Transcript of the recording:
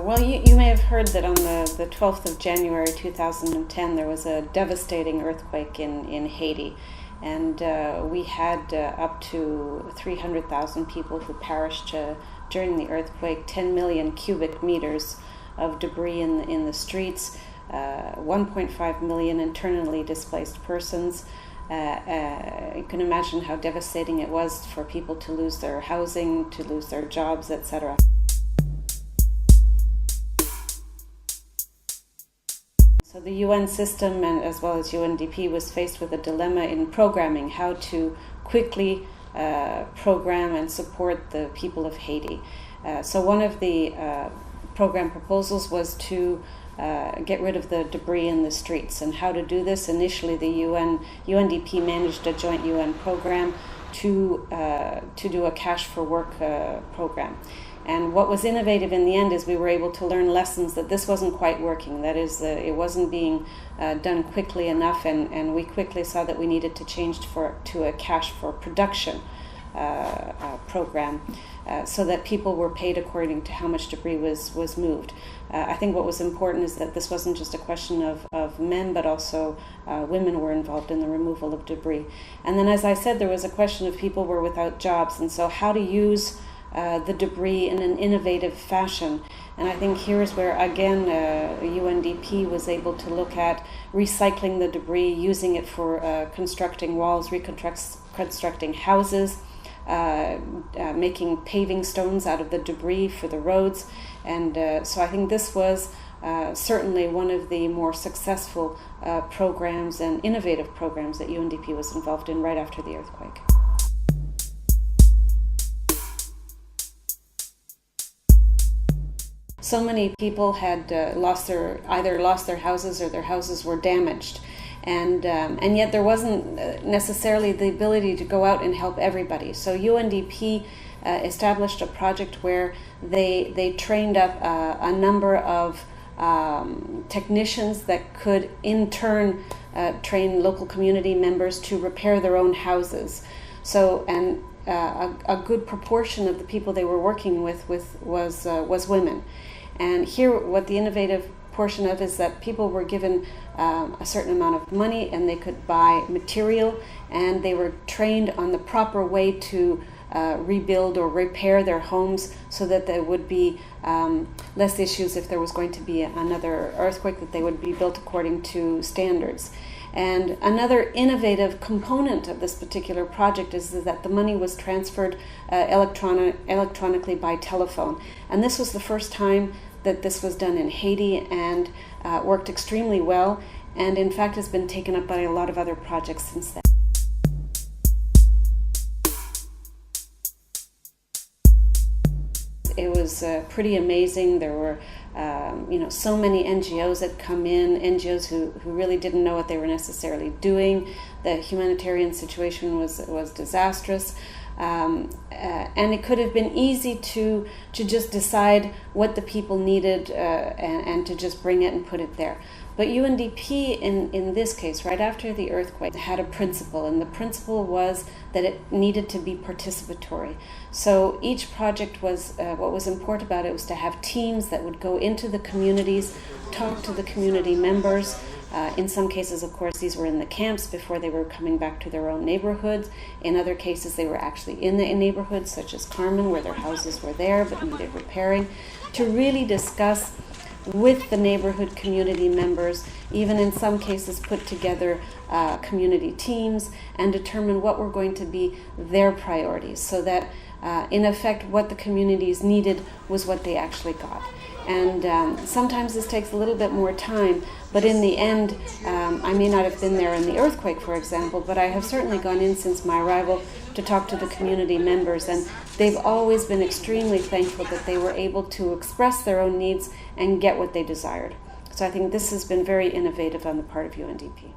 Well, you may have heard that on the 12th of January 2010 there was a devastating earthquake in Haiti, and we had up to 300,000 people who perished during the earthquake, 10 million cubic meters of debris in the streets, 1.5 million internally displaced persons. You can imagine how devastating it was for people to lose their housing, to lose their jobs, etc. So the UN system, and as well as UNDP, was faced with a dilemma in programming, how to quickly program and support the people of Haiti. So one of the program proposals was to get rid of the debris in the streets. And how to do this? Initially, the UNDP managed a joint UN program to do a cash for work program. And what was innovative in the end is we were able to learn lessons that this wasn't quite working. That is, it wasn't being done quickly enough, and we quickly saw that we needed to change to a cash for production program, so that people were paid according to how much debris was moved. I think what was important is that this wasn't just a question of men, but also women were involved in the removal of debris. And then, as I said, there was a question of people were without jobs, and so how to use the debris in an innovative fashion. And I think here's where, again, UNDP was able to look at recycling the debris, using it for constructing walls, reconstructing houses, making paving stones out of the debris for the roads. And so I think this was certainly one of the more successful programs and innovative programs that UNDP was involved in right after the earthquake. So many people had either lost their houses or their houses were damaged, and yet there wasn't necessarily the ability to go out and help everybody. So UNDP established a project where they trained up a number of technicians that could in turn train local community members to repair their own houses. So a good proportion of the people they were working with was women. And here, what the innovative portion of is that people were given a certain amount of money, and they could buy material, and they were trained on the proper way to rebuild or repair their homes, so that there would be less issues if there was going to be another earthquake, that they would be built according to standards. And another innovative component of this particular project is that the money was transferred electronically by telephone. And this was the first time that this was done in Haiti, and worked extremely well, and in fact has been taken up by a lot of other projects since then. It was pretty amazing. There were so many NGOs that come in, NGOs who really didn't know what they were necessarily doing. The humanitarian situation was disastrous. And it could have been easy to just decide what the people needed and to just bring it and put it there. But UNDP, in this case, right after the earthquake, had a principle, and the principle was that it needed to be participatory. So each project was, what was important about it was to have teams that would go into the communities, talk to the community members. In some cases, of course, these were in the camps before they were coming back to their own neighborhoods. In other cases, they were actually in the neighborhoods, such as Carmen, where their houses were there but needed repairing, to really discuss with the neighborhood community members, even in some cases put together community teams and determine what were going to be their priorities, so that in effect what the communities needed was what they actually got. And sometimes this takes a little bit more time, but in the end, I may not have been there in the earthquake, for example, but I have certainly gone in since my arrival to talk to the community members, and they've always been extremely thankful that they were able to express their own needs and get what they desired. So I think this has been very innovative on the part of UNDP.